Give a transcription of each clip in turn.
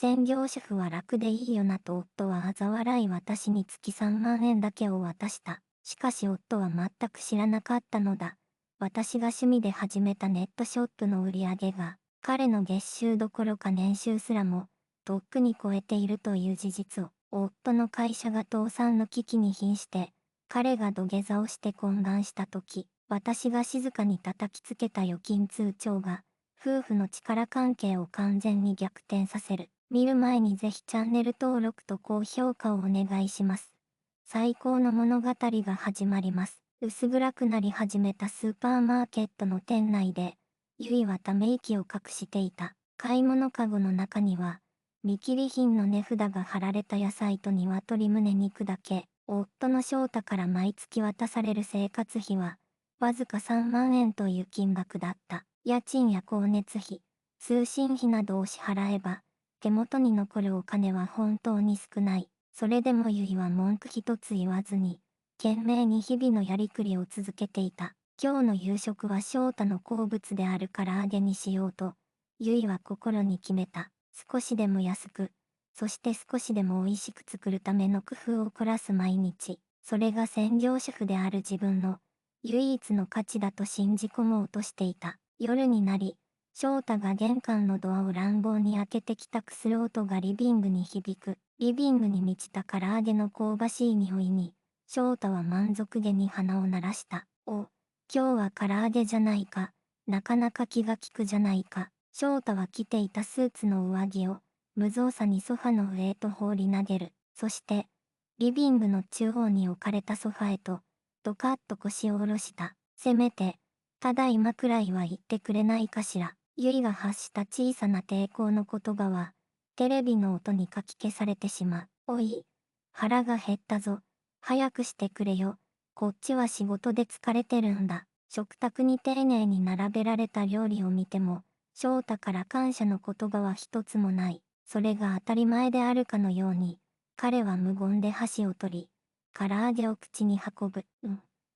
専業主婦は楽でいいよなと夫は嘲笑い私に月3万円だけを渡した。しかし夫は全く知らなかったのだ。私が趣味で始めたネットショップの売り上げが、彼の月収どころか年収すらも、とっくに超えているという事実を、夫の会社が倒産の危機に瀕して、彼が土下座をして懇願した時、私が静かに叩きつけた預金通帳が、夫婦の力関係を完全に逆転させる。見る前にぜひチャンネル登録と高評価をお願いします。最高の物語が始まります。薄暗くなり始めたスーパーマーケットの店内で、ゆいはため息を隠していた。買い物かごの中には、見切り品の値札が貼られた野菜と鶏胸肉だけ。夫の翔太から毎月渡される生活費は、わずか3万円という金額だった。家賃や光熱費、通信費などを支払えば、手元に残るお金は本当に少ない。それでもゆいは文句一つ言わずに、懸命に日々のやりくりを続けていた。今日の夕食は翔太の好物である唐揚げにしようと、ゆいは心に決めた。少しでも安く、そして少しでも美味しく作るための工夫を凝らす毎日。それが専業主婦である自分の唯一の価値だと信じ込もうとしていた。夜になり、翔太が玄関のドアを乱暴に開けて帰宅する音がリビングに響く。リビングに満ちた唐揚げの香ばしい匂いに、翔太は満足げに鼻を鳴らした。お、今日は唐揚げじゃないか。なかなか気が利くじゃないか。翔太は着ていたスーツの上着を、無造作にソファの上へと放り投げる。そして、リビングの中央に置かれたソファへと、ドカッと腰を下ろした。せめて、ただ今くらいは言ってくれないかしら。ゆいが発した小さな抵抗の言葉は、テレビの音にかき消されてしまう。おい、腹が減ったぞ。早くしてくれよ。こっちは仕事で疲れてるんだ。食卓に丁寧に並べられた料理を見ても、翔太から感謝の言葉は一つもない。それが当たり前であるかのように、彼は無言で箸を取り、唐揚げを口に運ぶ。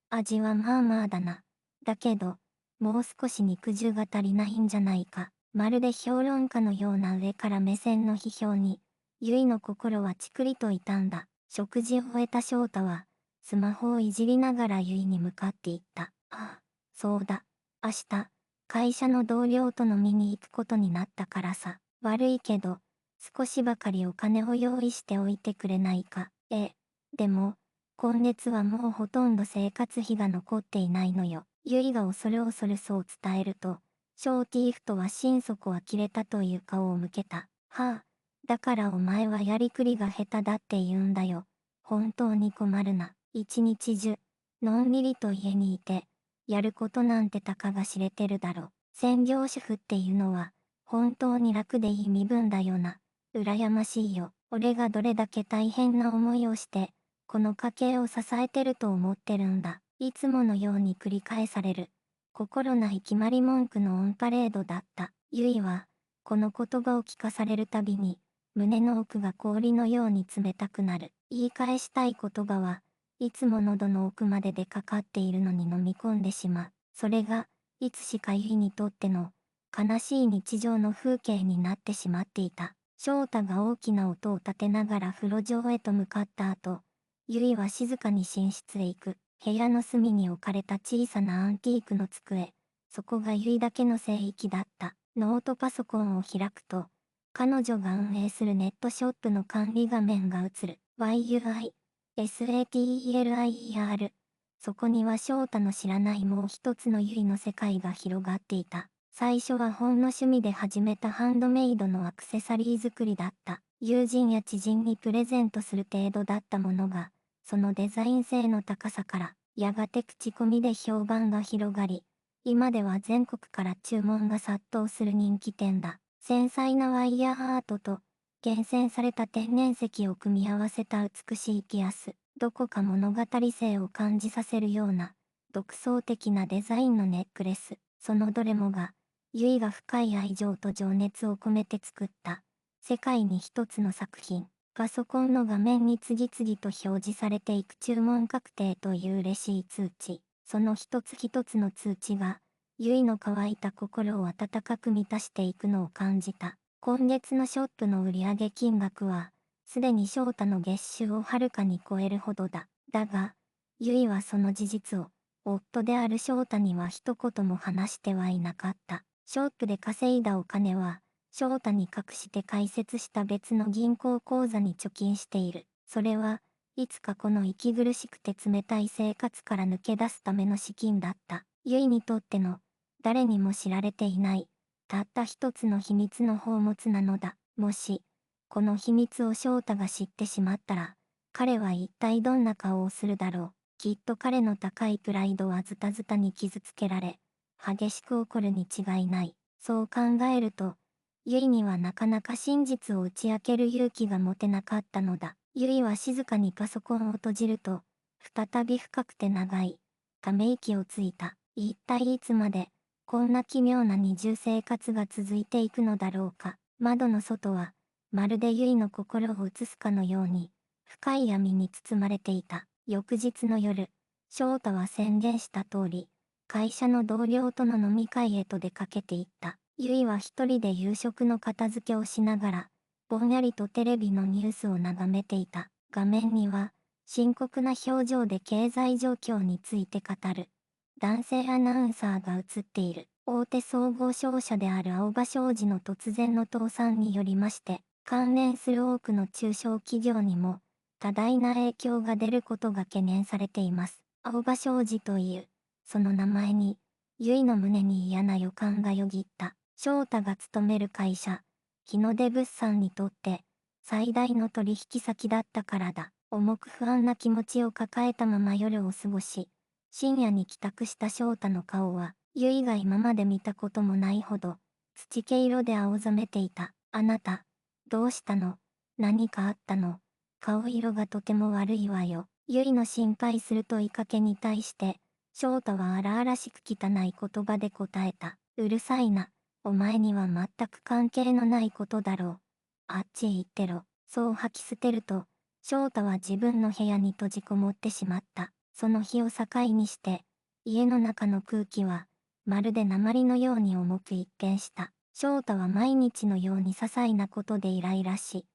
味はまあまあだな。だけど、もう少し肉汁が足りないんじゃないか。まるで評論家のような上から目線の批評に、ゆいの心はちくりと痛んだ。食事を終えた翔太は、スマホをいじりながらゆいに向かって言った。ああ、そうだ。明日、会社の同僚と飲みに行くことになったからさ。悪いけど、少しばかりお金を用意しておいてくれないか。でも、今月はもうほとんど生活費が残っていないのよ。ゆいが恐る恐るそう伝えると、ショーティーフとは心底呆れたという顔を向けた。はあ、だからお前はやりくりが下手だって言うんだよ。本当に困るな。一日中、のんびりと家にいて、やることなんてたかが知れてるだろ。専業主婦っていうのは、本当に楽でいい身分だよな。羨ましいよ。俺がどれだけ大変な思いをして、この家計を支えてると思ってるんだ。いつものように繰り返される。心ない決まり文句のオンパレードだった。ゆいは、この言葉を聞かされるたびに、胸の奥が氷のように冷たくなる。言い返したい言葉は、いつも喉の奥まで出かかっているのに飲み込んでしまう。それが、いつしかゆいにとっての、悲しい日常の風景になってしまっていた。翔太が大きな音を立てながら風呂場へと向かった後、ゆいは静かに寝室へ行く。部屋の隅に置かれた小さなアンティークの机。そこがゆいだけの聖域だった。ノートパソコンを開くと、彼女が運営するネットショップの管理画面が映る。YUI、SATELIER。そこには翔太の知らないもう一つのゆいの世界が広がっていた。最初はほんの趣味で始めたハンドメイドのアクセサリー作りだった。友人や知人にプレゼントする程度だったものが、そのデザイン性の高さから、やがて口コミで評判が広がり、今では全国から注文が殺到する人気店だ。繊細なワイヤーアートと、厳選された天然石を組み合わせた美しいピアス、どこか物語性を感じさせるような、独創的なデザインのネックレス、そのどれもが、ゆいが深い愛情と情熱を込めて作った、世界に一つの作品。パソコンの画面に次々と表示されていく注文確定という嬉しい通知。その一つ一つの通知が、ゆいの乾いた心を温かく満たしていくのを感じた。今月のショップの売上金額は、すでに翔太の月収をはるかに超えるほどだ。だが、ゆいはその事実を、夫である翔太には一言も話してはいなかった。ショップで稼いだお金は、翔太に隠して開設した別の銀行口座に貯金している。それはいつかこの息苦しくて冷たい生活から抜け出すための資金だった。ゆいにとっての、誰にも知られていない、たった一つの秘密の宝物なのだ。もし、この秘密を翔太が知ってしまったら、彼は一体どんな顔をするだろう。きっと彼の高いプライドはズタズタに傷つけられ、激しく怒るに違いない。そう考えると、ゆいにはなかなか真実を打ち明ける勇気が持てなかったのだ。ゆいは静かにパソコンを閉じると、再び深くて長い、ため息をついた。一体いつまで、こんな奇妙な二重生活が続いていくのだろうか。窓の外は、まるでゆいの心を映すかのように、深い闇に包まれていた。翌日の夜、翔太は宣言した通り、会社の同僚との飲み会へと出かけていった。ゆいは一人で夕食の片付けをしながら、ぼんやりとテレビのニュースを眺めていた。画面には、深刻な表情で経済状況について語る、男性アナウンサーが映っている。大手総合商社である青葉商事の突然の倒産によりまして、関連する多くの中小企業にも、多大な影響が出ることが懸念されています。青葉商事という、その名前に、ゆいの胸に嫌な予感がよぎった。翔太が勤める会社、日の出物産にとって、最大の取引先だったからだ。重く不安な気持ちを抱えたまま夜を過ごし、深夜に帰宅した翔太の顔は、ゆいが今まで見たこともないほど、土毛色で青ざめていた。あなた、どうしたの？何かあったの？顔色がとても悪いわよ。ゆいの心配する問いかけに対して、翔太は荒々しく汚い言葉で答えた。うるさいな。お前には全く関係のないことだろう。あっちへ行ってろ。そう吐き捨てると、翔太は自分の部屋に閉じこもってしまった。その日を境にして、家の中の空気は、まるで鉛のように重く一変した。翔太は毎日のように些細なことでイライラし、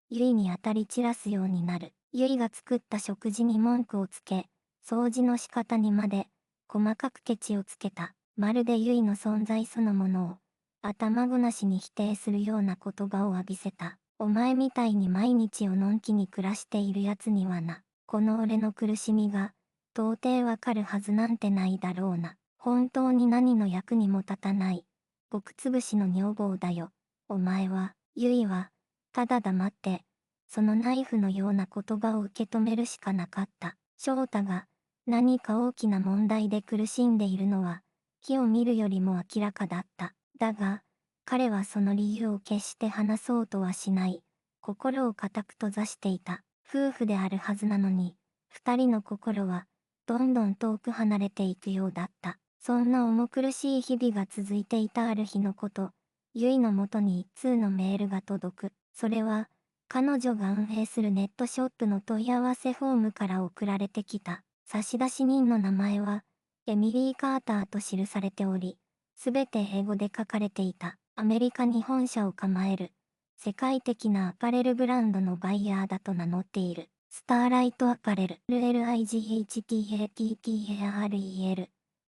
ゆいに当たり散らすようになる。ゆいが作った食事に文句をつけ、掃除の仕方にまで、細かくケチをつけた。まるでゆいの存在そのものを、頭ごなしに否定するような言葉を浴びせた。お前みたいに毎日をのんきに暮らしているやつにはな、この俺の苦しみが、到底わかるはずなんてないだろうな。本当に何の役にも立たない。極つぶしの女房だよ。お前は、ゆいは、ただ黙って、そのナイフのような言葉を受け止めるしかなかった。翔太が、何か大きな問題で苦しんでいるのは、火を見るよりも明らかだった。だが、彼はその理由を決して話そうとはしない。心を固く閉ざしていた。夫婦であるはずなのに、二人の心は、どんどん遠く離れていくようだった。そんな重苦しい日々が続いていたある日のこと、ゆいのもとに一通のメールが届く。それは、彼女が運営するネットショップの問い合わせフォームから送られてきた。差出人の名前は、エミリー・カーターと記されており、すべて英語で書かれていた。アメリカに本社を構える、世界的なアパレルブランドのバイヤーだと名乗っている。スターライトアパレル LIGHTATTAREL。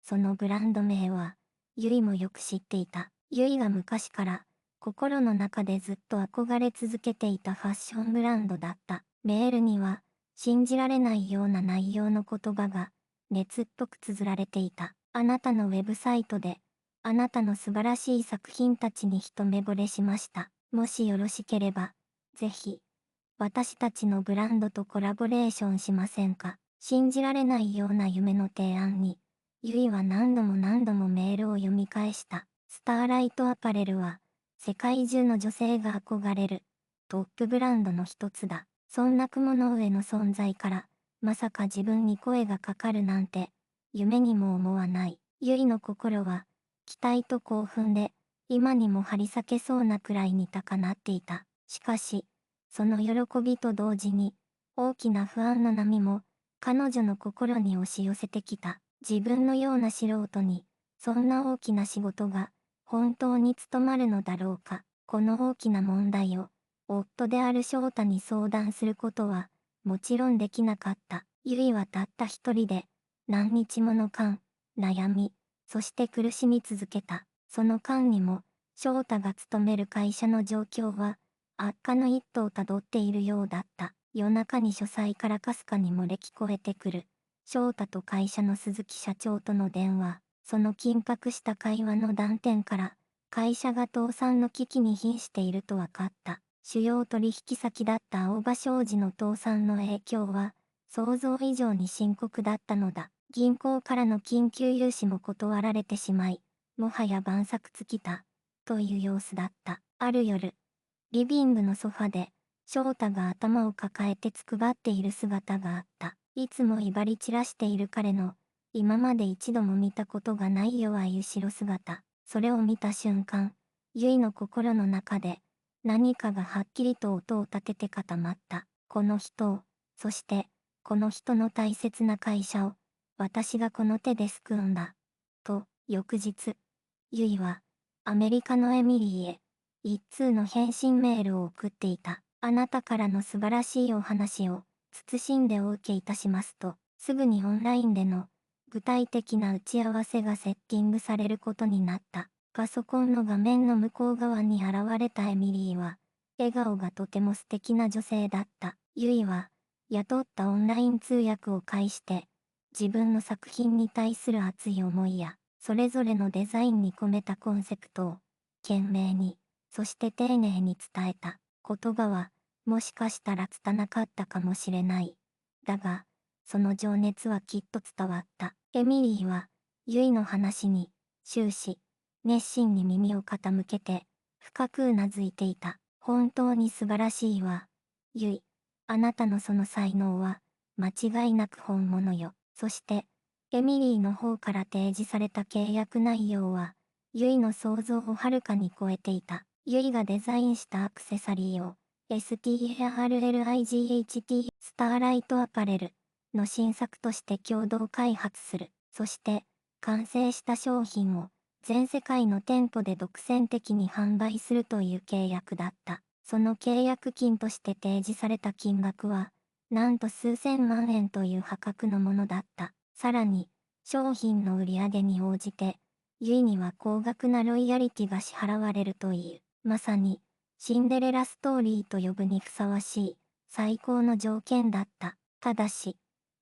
そのブランド名は、ゆいもよく知っていた。ゆいが昔から、心の中でずっと憧れ続けていたファッションブランドだった。メールには、信じられないような内容の言葉が、熱っぽく綴られていた。あなたのウェブサイトで、あなたの素晴らしい作品たちに一目惚れしました。もしよろしければ、ぜひ、私たちのブランドとコラボレーションしませんか？信じられないような夢の提案に、ゆいは何度も何度もメールを読み返した。スターライトアパレルは、世界中の女性が憧れる、トップブランドの一つだ。そんな雲の上の存在から、まさか自分に声がかかるなんて、夢にも思わない。ゆいの心は、期待と興奮で、今にも張り裂けそうなくらいに高鳴っていた。しかし、その喜びと同時に、大きな不安の波も、彼女の心に押し寄せてきた。自分のような素人に、そんな大きな仕事が、本当に務まるのだろうか。この大きな問題を、夫である翔太に相談することは、もちろんできなかった。ゆいはたった一人で、何日もの間、悩み、そして苦しみ続けた。その間にも、翔太が勤める会社の状況は、悪化の一途をたどっているようだった。夜中に書斎からかすかに漏れ聞こえてくる。翔太と会社の鈴木社長との電話。その緊迫した会話の断点から、会社が倒産の危機に瀕していると分かった。主要取引先だった青葉商事の倒産の影響は、想像以上に深刻だったのだ。銀行からの緊急融資も断られてしまい、もはや万策尽きた、という様子だった。ある夜、リビングのソファで、翔太が頭を抱えてつくばっている姿があった。いつも威張り散らしている彼の、今まで一度も見たことがない弱い後ろ姿。それを見た瞬間、ゆいの心の中で、何かがはっきりと音を立てて固まった。この人を、そして、この人の大切な会社を、私がこの手で救うんだ。と、翌日、ゆいは、アメリカのエミリーへ、一通の返信メールを送っていた。あなたからの素晴らしいお話を、謹んでお受けいたしますと、すぐにオンラインでの、具体的な打ち合わせがセッティングされることになった。パソコンの画面の向こう側に現れたエミリーは、笑顔がとても素敵な女性だった。ゆいは、雇ったオンライン通訳を介して、自分の作品に対する熱い思いや、それぞれのデザインに込めたコンセプトを、懸命に、そして丁寧に伝えた。言葉は、もしかしたら拙かったかもしれない。だが、その情熱はきっと伝わった。エミリーは、ユイの話に、終始、熱心に耳を傾けて、深くうなずいていた。本当に素晴らしいわ。ユイ、あなたのその才能は、間違いなく本物よ。そして、エミリーの方から提示された契約内容は、ユイの想像をはるかに超えていた。ユイがデザインしたアクセサリーを、STARLIGHT スターライトアパレルの新作として共同開発する。そして、完成した商品を全世界の店舗で独占的に販売するという契約だった。その契約金として提示された金額は、なんと数千万円という破格のものだった。さらに、商品の売り上げに応じて、ユイには高額なロイヤリティが支払われるという、まさに、シンデレラストーリーと呼ぶにふさわしい、最高の条件だった。ただし、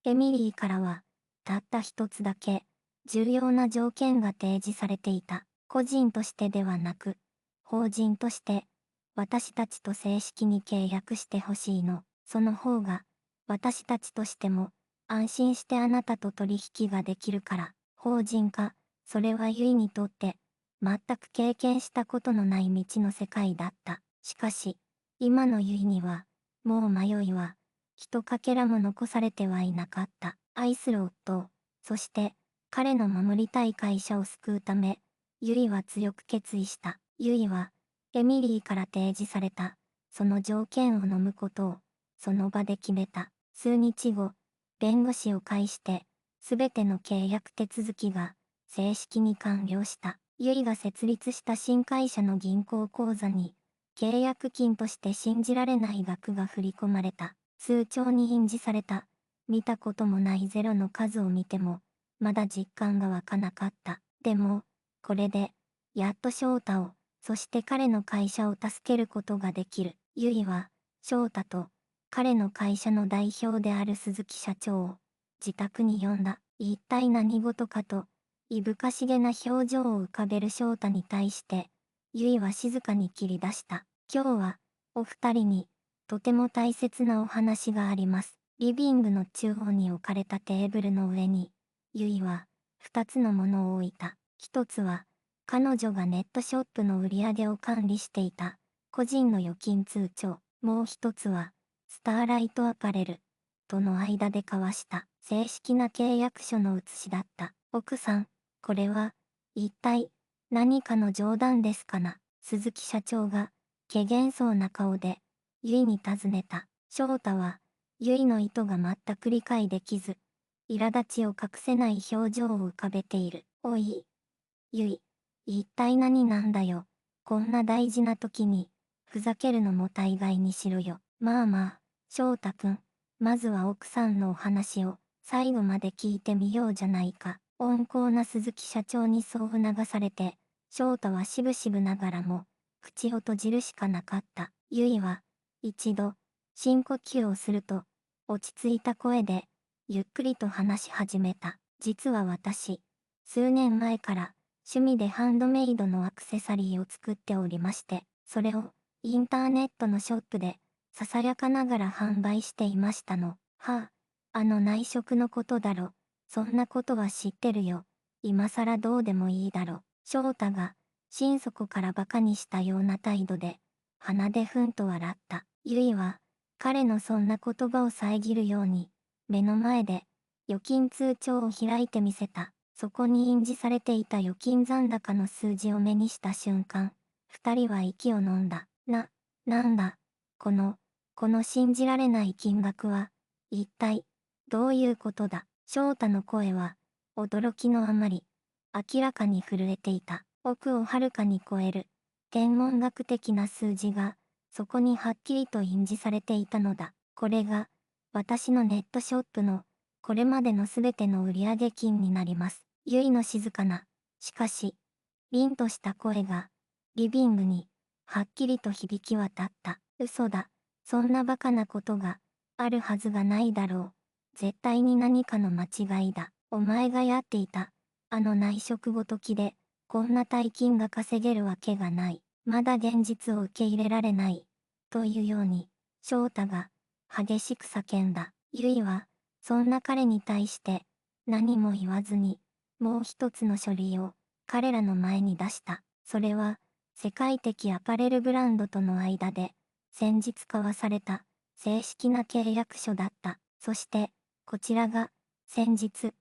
エミリーからは、たった一つだけ、重要な条件が提示されていた。個人としてではなく、法人として、私たちと正式に契約してほしいの。その方が、私たちとしても、安心してあなたと取引ができるから、法人化、それはユイにとって、全く経験したことのない未知の世界だった。しかし、今のユイには、もう迷いは、ひとかけらも残されてはいなかった。愛する夫を、そして、彼の守りたい会社を救うため、ユイは強く決意した。ユイは、エミリーから提示された、その条件を飲むことを、その場で決めた。数日後、弁護士を介して、すべての契約手続きが、正式に完了した。ユイが設立した新会社の銀行口座に、契約金として信じられない額が振り込まれた。通帳に印字された。見たこともないゼロの数を見ても、まだ実感が湧かなかった。でも、これで、やっと翔太を、そして彼の会社を助けることができる。ユイは、翔太と、彼の会社の代表である鈴木社長を、自宅に呼んだ。一体何事かと、いぶかしげな表情を浮かべる翔太に対して、ユイは静かに切り出した。今日は、お二人に、とても大切なお話があります。リビングの中央に置かれたテーブルの上に、ユイは、二つのものを置いた。一つは、彼女がネットショップの売り上げを管理していた、個人の預金通帳。もう一つは、スターライトアパレル、との間で交わした、正式な契約書の写しだった。奥さん、これは、一体、何かの冗談ですかな。鈴木社長が、怪げそうな顔で、ユイに尋ねた。翔太は、ユイの意図が全く理解できず、苛立ちを隠せない表情を浮かべている。おい、ユイ、一体何なんだよ。こんな大事な時に、ふざけるのも大概にしろよ。まあまあ、翔太くん、まずは奥さんのお話を最後まで聞いてみようじゃないか。温厚な鈴木社長にそう促されて、翔太はしぶしぶながらも、口を閉じるしかなかった。ゆいは、一度、深呼吸をすると、落ち着いた声で、ゆっくりと話し始めた。実は私、数年前から趣味でハンドメイドのアクセサリーを作っておりまして、それをインターネットのショップでささやかながら販売していましたの。はあ、あの内職のことだろ。そんなことは知ってるよ。今更どうでもいいだろ。翔太が心底から馬鹿にしたような態度で、鼻でふんと笑った。ゆいは、彼のそんな言葉を遮るように、目の前で預金通帳を開いてみせた。そこに印字されていた預金残高の数字を目にした瞬間、二人は息を飲んだ。なんだ、この信じられない金額は、一体、どういうことだ。翔太の声は、驚きのあまり、明らかに震えていた。億をはるかに超える、天文学的な数字が、そこにはっきりと印字されていたのだ。これが、私のネットショップの、これまでのすべての売上金になります。ゆいの静かな、しかし、凛とした声が、リビングに、はっきりと響き渡った。嘘だ。そんなバカなことが、あるはずがないだろう。絶対に何かの間違いだ。お前がやっていた、あの内職ごときで、こんな大金が稼げるわけがない。まだ現実を受け入れられない。というように、翔太が、激しく叫んだ。ゆいは、そんな彼に対して、何も言わずに、もう一つの書類を、彼らの前に出した。それは、世界的アパレルブランドとの間で、先日交わされた、正式な契約書だった。そして、こちらが、先日、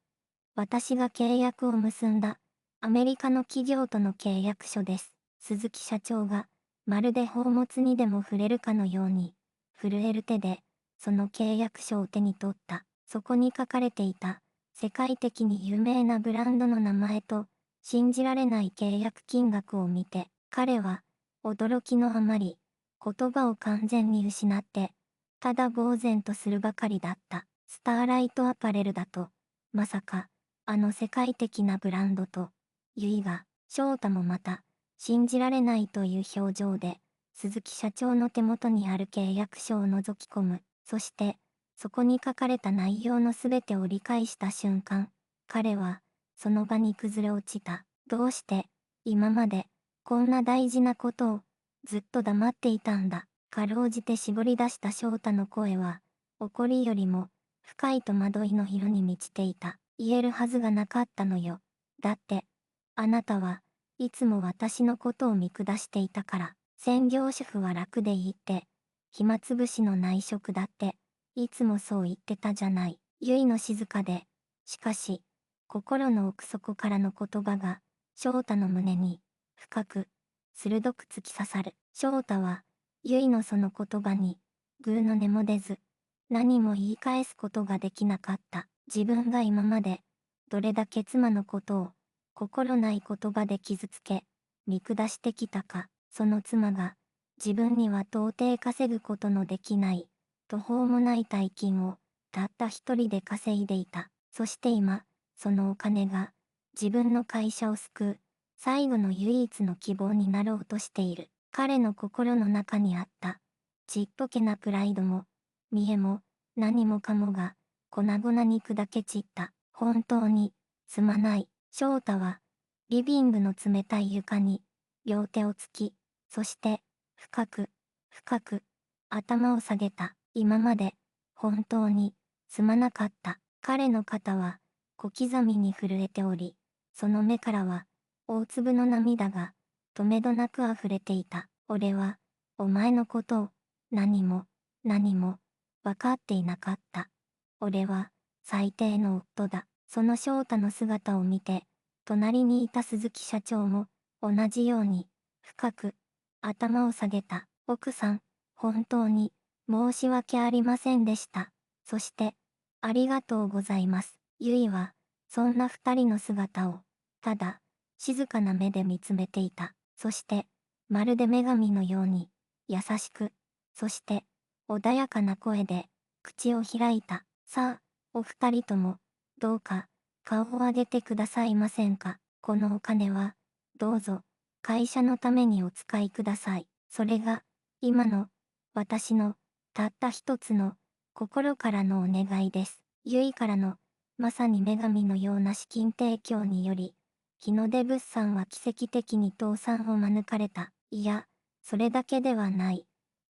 私が契約を結んだ、アメリカの企業との契約書です。鈴木社長が、まるで宝物にでも触れるかのように、震える手で、その契約書を手に取った。そこに書かれていた、世界的に有名なブランドの名前と、信じられない契約金額を見て、彼は、驚きのあまり、言葉を完全に失って、ただ呆然とするばかりだった。スターライトアパレルだと、まさか、あの世界的なブランドと、ゆいが、翔太もまた、信じられないという表情で、鈴木社長の手元にある契約書を覗き込む。そして、そこに書かれた内容のすべてを理解した瞬間、彼は、その場に崩れ落ちた。どうして、今まで、こんな大事なことを、ずっと黙っていたんだ。かろうじて絞り出した翔太の声は、怒りよりも、深い戸惑いの色に満ちていた。言えるはずがなかったのよ。だって、あなたはいつも私のことを見下していたから、専業主婦は楽でいいって、暇つぶしの内職だって、いつもそう言ってたじゃない。ゆいの静かで、しかし、心の奥底からの言葉が、翔太の胸に、深く、鋭く突き刺さる。翔太は、ゆいのその言葉に、ぐうの音も出ず、何も言い返すことができなかった。自分が今まで、どれだけ妻のことを、心ない言葉で傷つけ、見下してきたか。その妻が、自分には到底稼ぐことのできない、途方もない大金を、たった一人で稼いでいた。そして今、そのお金が、自分の会社を救う、最後の唯一の希望になろうとしている。彼の心の中にあった、ちっぽけなプライドも、見栄も、何もかもが、粉々に砕け散った。本当に、すまない。翔太は、リビングの冷たい床に、両手をつき、そして、深く、深く、頭を下げた。今まで、本当に、すまなかった。彼の肩は、小刻みに震えており、その目からは、大粒の涙が、とめどなく溢れていた。俺は、お前のことを、何も、何も、分かっていなかった。俺は、最低の夫だ。その翔太の姿を見て、隣にいた鈴木社長も、同じように、深く、頭を下げた。奥さん、本当に、申し訳ありませんでした。そして、ありがとうございます。ゆいは、そんな二人の姿を、ただ、静かな目で見つめていた。そして、まるで女神のように、優しく、そして、穏やかな声で、口を開いた。さあ、お二人とも、どうか、顔を上げてくださいませんか。このお金は、どうぞ、会社のためにお使いください。それが、今の、私の、たった一つの、心からのお願いです。ゆいからの、まさに女神のような資金提供により、日の出物産は奇跡的に倒産を免れた。いや、それだけではない。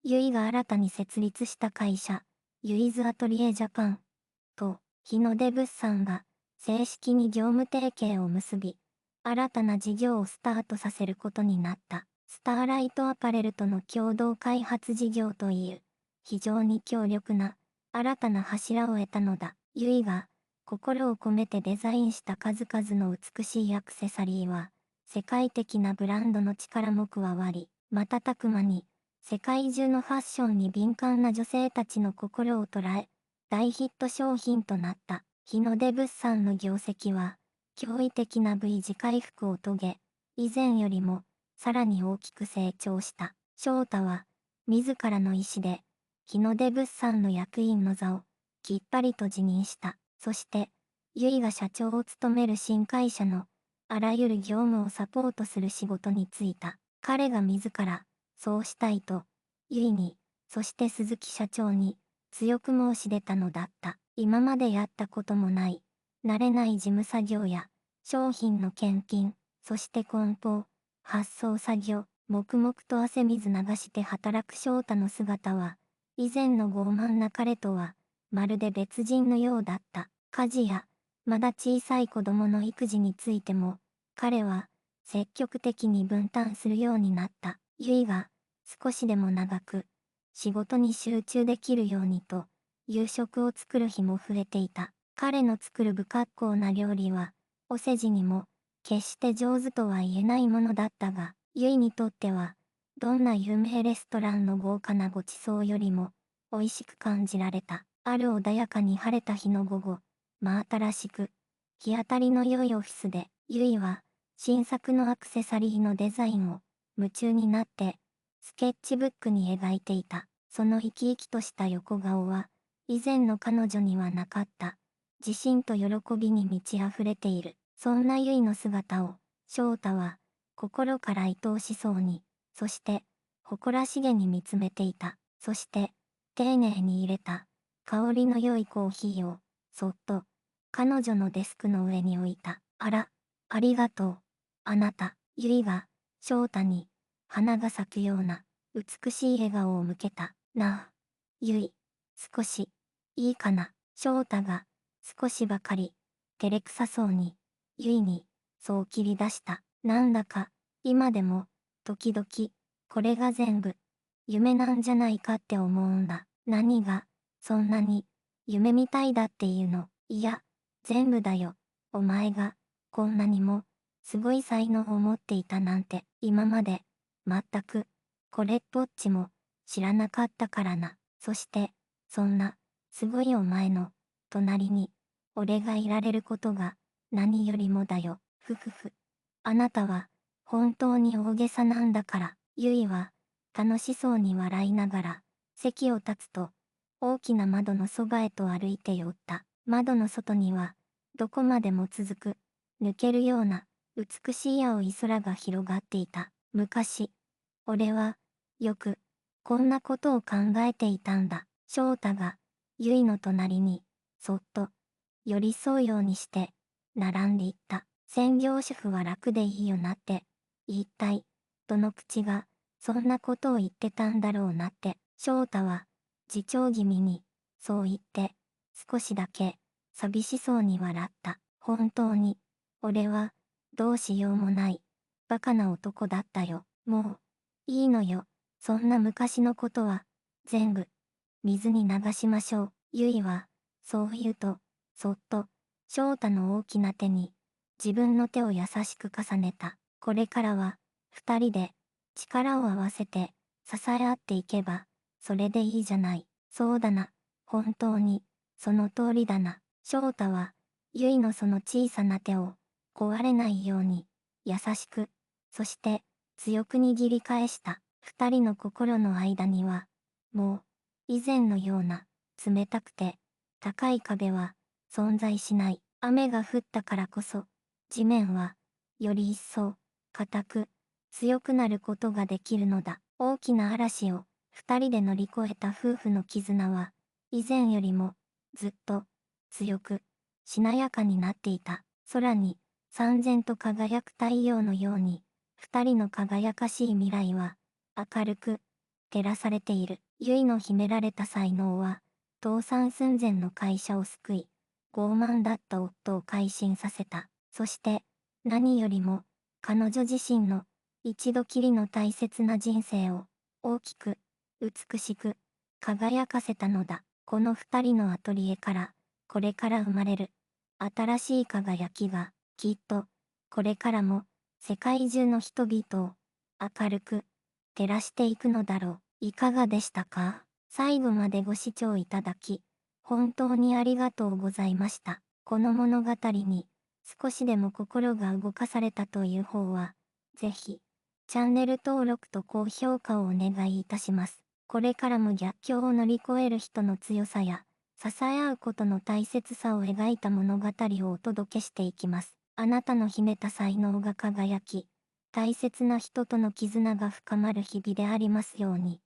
ゆいが新たに設立した会社、ユイズアトリエジャパンと、日の出物産が、正式に業務提携を結び、新たな事業をスタートさせることになった。スターライトアパレルとの共同開発事業という、非常に強力な、新たな柱を得たのだ。ユイが、心を込めてデザインした数々の美しいアクセサリーは、世界的なブランドの力も加わり、瞬く間に、世界中のファッションに敏感な女性たちの心を捉え、大ヒット商品となった。日の出物産の業績は、驚異的な V 字回復を遂げ、以前よりも、さらに大きく成長した。翔太は、自らの意思で、日の出物産の役員の座を、きっぱりと辞任した。そして、ゆいが社長を務める新会社の、あらゆる業務をサポートする仕事に就いた。彼が自ら、そうしたいと、ゆいに、そして鈴木社長に、強く申し出たのだった。今までやったこともない、慣れない事務作業や、商品の検品、そして梱包、発送作業、黙々と汗水流して働く翔太の姿は、以前の傲慢な彼とは、まるで別人のようだった。家事や、まだ小さい子供の育児についても、彼は、積極的に分担するようになった。ゆいが、少しでも長く、仕事に集中できるようにと、夕食を作る日も増えていた。彼の作る不格好な料理は、お世辞にも、決して上手とは言えないものだったが、ゆいにとっては、どんな有名レストランの豪華なご馳走よりも、美味しく感じられた。ある穏やかに晴れた日の午後、真新しく、日当たりの良いオフィスで、ゆいは、新作のアクセサリーのデザインを、夢中になって、スケッチブックに描いていた。その生き生きとした横顔は、以前の彼女にはなかった。自信と喜びに満ち溢れている。そんなゆいの姿を、翔太は、心から愛おしそうに、そして、誇らしげに見つめていた。そして、丁寧に入れた、香りの良いコーヒーを、そっと、彼女のデスクの上に置いた。あら、ありがとう。あなた、ゆいが、翔太に、花が咲くような、美しい笑顔を向けた。なあ、ゆい、少し、いいかな。翔太が、少しばかり、照れくさそうに、ゆいに、そう切り出した。なんだか、今でも、時々、これが全部、夢なんじゃないかって思うんだ。何が、そんなに、夢みたいだっていうの。いや、全部だよ。お前が、こんなにも、すごい才能を持っていたなんて、今まで、全く、これっぽっちも、知らなかったからな。そして、そんな、すごいお前の、隣に、俺がいられることが、何よりもだよ。ふふふ。あなたは、本当に大げさなんだから。ゆいは、楽しそうに笑いながら、席を立つと、大きな窓のそばへと歩いて寄った。窓の外には、どこまでも続く、抜けるような、美しい青い空が広がっていた。昔、俺は、よく、こんなことを考えていたんだ。翔太が、ゆいの隣に、そっと、寄り添うようにして、並んでいった。専業主婦は楽でいいよなって、一体、どの口が、そんなことを言ってたんだろうなって、翔太は、自重気味に、そう言って、少しだけ、寂しそうに笑った。本当に、俺は、どうしようもない、バカな男だったよ。もう、いいのよ。そんな昔のことは、全部、水に流しましょう。ゆいは、そう言うと、そっと、翔太の大きな手に、自分の手を優しく重ねた。これからは、二人で、力を合わせて、支え合っていけば、それでいいじゃない。そうだな。本当に、その通りだな。翔太は、ゆいのその小さな手を、壊れないように、優しく、そして、強く握り返した。二人の心の間には、もう、以前のような、冷たくて、高い壁は、存在しない。雨が降ったからこそ、地面は、より一層、硬く、強くなることができるのだ。大きな嵐を、二人で乗り越えた夫婦の絆は、以前よりも、ずっと、強く、しなやかになっていた。空に、燦然と輝く太陽のように、二人の輝かしい未来は、明るく、照らされている。ゆいの秘められた才能は、倒産寸前の会社を救い、傲慢だった夫を改心させた。そして、何よりも、彼女自身の、一度きりの大切な人生を、大きく、美しく、輝かせたのだ。この二人のアトリエから、これから生まれる、新しい輝きが、きっと、これからも、世界中の人々を、明るく、照らしていくのだろう。いかがでしたか？最後までご視聴いただき、本当にありがとうございました。この物語に、少しでも心が動かされたという方は、ぜひ、チャンネル登録と高評価をお願いいたします。これからも逆境を乗り越える人の強さや、支え合うことの大切さを描いた物語をお届けしていきます。あなたの秘めた才能が輝き、大切な人との絆が深まる日々でありますように。